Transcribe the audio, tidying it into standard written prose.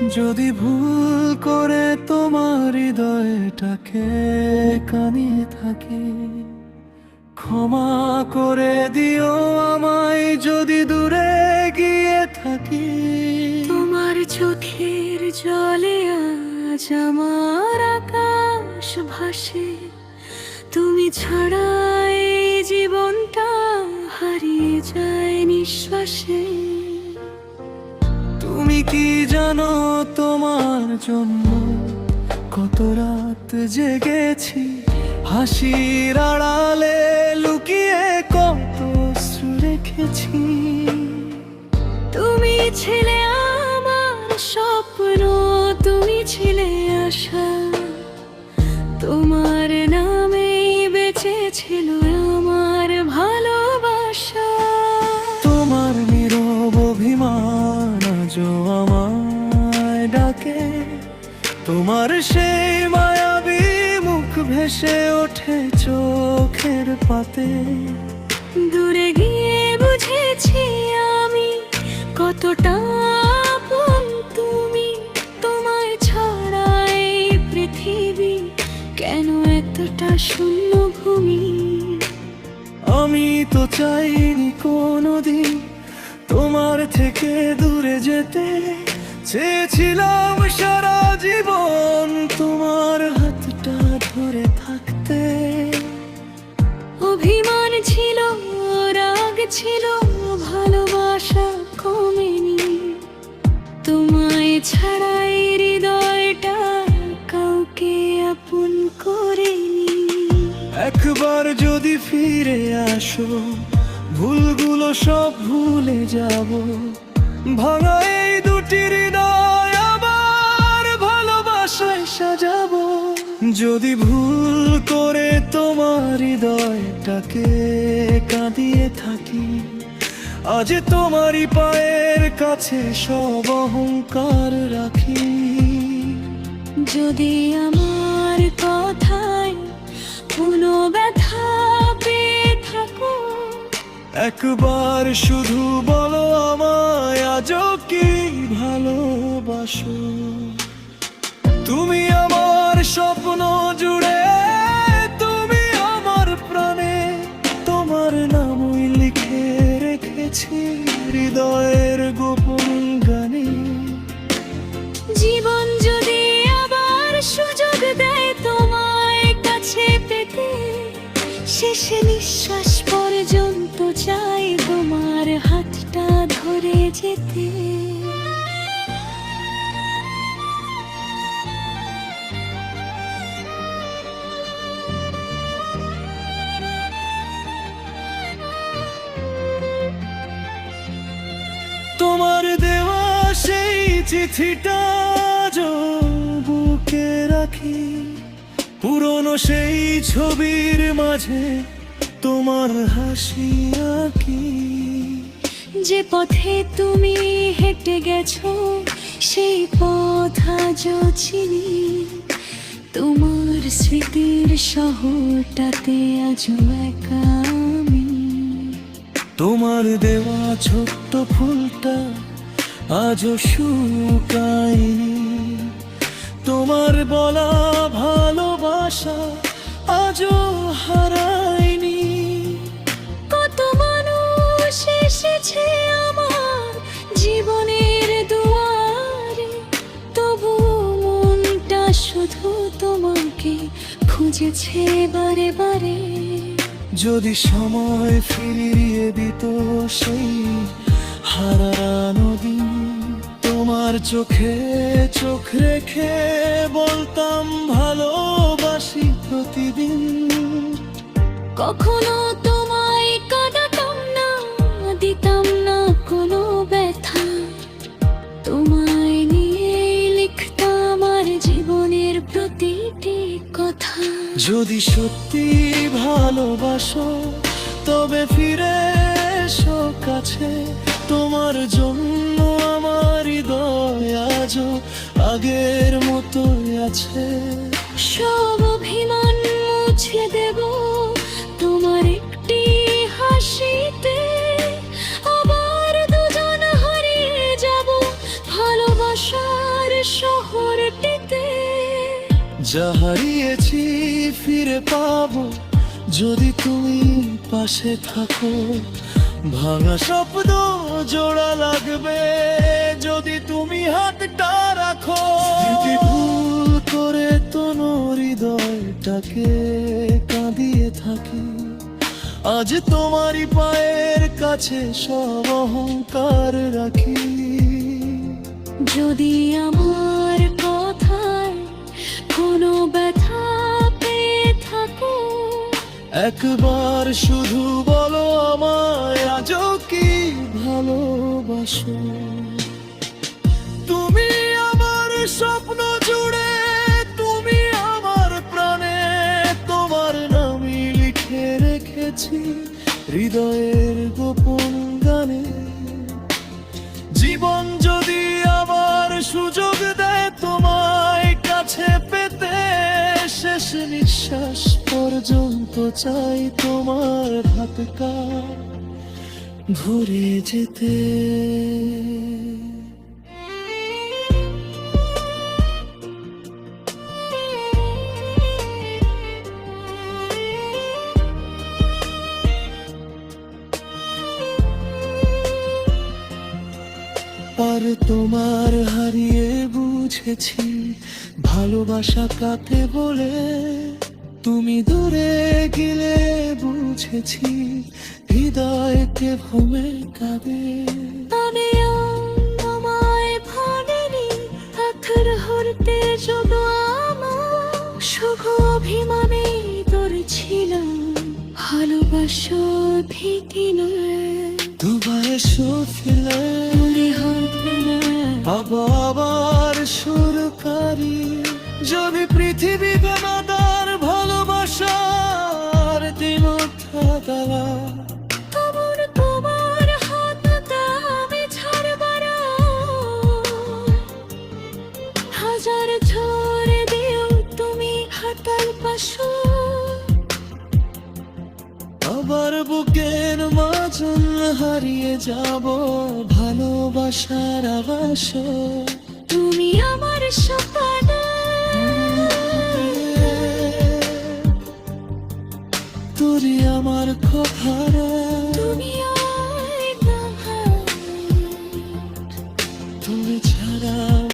যদি ভুল করে তোমার হৃদয়টাকে কানিয়ে থাকি, ক্ষমা করে দিও আমায় যদি দূরে গিয়ে থাকি। তোমার চোখের জলে আজ আমার আকাশ ভাসে, তুমি ছাড়া এই জীবনটা হারিয়ে যায় নিঃশ্বাসে। তুমি কি জানো তোমার জন্য কত রাত জেগেছি, হাসির আড়ালে লুকিয়ে কত অশ্রু রেখেছি। তুমি ছিলে আমার স্বপ্ন, তুমি ছিলে আশা, তোমার নামেই বেঁচে ছিল আমার ভালোবাসা। তোমার নীরব অভিমান আজও আমায় ডাকে, তোমার সেই মায়াবী মুখ ভেসে ওঠে চোখের পাতে। দূরে গিয়ে বুঝেছি আমি কতটা আপন তুমি, তোমায় ছাড়া এই পৃথিবী কেন এতটা শূন্য ভূমি। আমি তো চাইনি কোনোদিন তোমার থেকে দূরে যেতে, চেয়েছিলাম সারা জীবন তোমার হাতটা ধরে থাকতে। অভিমান ছিল, রাগ ছিল, ভালোবাসা কমেনি, তোমায় ছাড়া এই হৃদয়টা কাউকে আপন করেনি। একবার যদি ফিরে আসো, ভুলগুলো সব ভুলে যাব, ভাঙা এই দুটি হৃদয় আবার ভালোবাসায় সাজাবো। যদি ভুল করে তোমার হৃদয়টাকে কাঁদিয়ে থাকি, আজ তোমারই পায়ের কাছে সব অহংকার রাখি। যদি আমার কথায় কোনো ব্যথা পেয়ে থাকো, একবার শুধু বলো আমায় আজও কি ভালোবাসো। তুমি আমার স্বপ্ন জুড়ে, তুমি আমার প্রাণে, তোমার নামই লিখে রেখেছি হৃদয়ের গোপন গানে। জীবন যদি আবার সুযোগ দেয় তোমায় কাছে পেতে, শেষ নিঃশ্বাস পর্যন্ত চাই তোমার হাতটা ধরে যেতে। তোমার দেওয়া সেই চিঠিটা আজও বুকে রাখি, পুরনো সেই ছবির মাঝে তোমার হাসি আঁকি। যে পথে তুমি হেঁটে গেছো সেই পথ আজও চিনি, তোমার স্মৃতির শহরটাতে আজও একা আমি। তোমার দেওয়া ছোট্ট ফুলটা আজও শুকায়নি, তোমার বলা ভালোবাসা আজও হারায়নি। কত মানুষ এসেছে আমার জীবনের দুয়ারে, তবু মনটা শুধু তোমাকে খুঁজেছে বারে বারে। যদি সময় ফিরিয়ে দিত সেই হারানো দিন, তোমার চোখে চোখ রেখে বলতাম ভালোবাসি প্রতিদিন। কখনো তোমায় কাঁদাতাম না, দিতাম না কোনো ব্যথা, তোমায় নিয়ে লিখতাম আর জীবনের প্রতিটি কথা। যদি সত্যি ভালোবাসো তবে ফিরে এসো কাছে, তোমার জন্য আমার হৃদয় আজও আগের মতোই আছে। সব অভিমান মুছে দেব তোমার একটি হাসিতে, আবার দুজন হারিয়ে যাব ভালোবাসার শহরটিতে। যা হারিয়েছি ফিরে পাবো যদি তুমি পাশে থাকো, ভাঙা স্বপ্ন জোড়া লাগবে যদি তুমি হাতটা রাখো। স্মৃতি ভুল করে তোনো হৃদয়টাকে কাঁদিয়ে থাকি, আজ তোমারই পায়ের কাছে সব অহংকার রাখি। যদি আমার কথায় কোনো ব্যথা পেয়ে থাকো, একবার শুধু বলো আমায় আজও কি ভালোবাসো। তুমি আমার স্বপ্ন জুড়ে, তুমি আমার প্রাণে, তোমার নামই লিখে রেখেছি হৃদয়ের গোপন গানে। জীবন যদি আবার সুযোগ দেয় তোমায় কাছে পেতে, শেষ নিঃশ্বাস পর্যন্ত চাই তোমার হাতটা ঘুরে যেতে। আর তোমার হারিয়ে বুঝেছি ভালোবাসা কাকে বলে, তুমি দূরে গেলে বুঝেছি হৃদয়কে ভূমে কাঁদে। আমিও তোমায় ভাবিনি আখর হরতে যত আমার শুভ অভিমানে ধরেছিলাম, ভালোবাসা ভীতি নয়। দুবার এসো ফিরে মনে হবে না আবার সুরকারি, যদি পৃথিবী বেনাদার ভালোবাসার দিন থাকা, তবুর তোমার হাতটা আমি ছাড়বার হাজার ঝড় দিও তুমি হাতাল পাশো। আবার বুকের মাঝন হারিয়ে যাব ভালোবাসার আবাস। তুমি আমার সপানা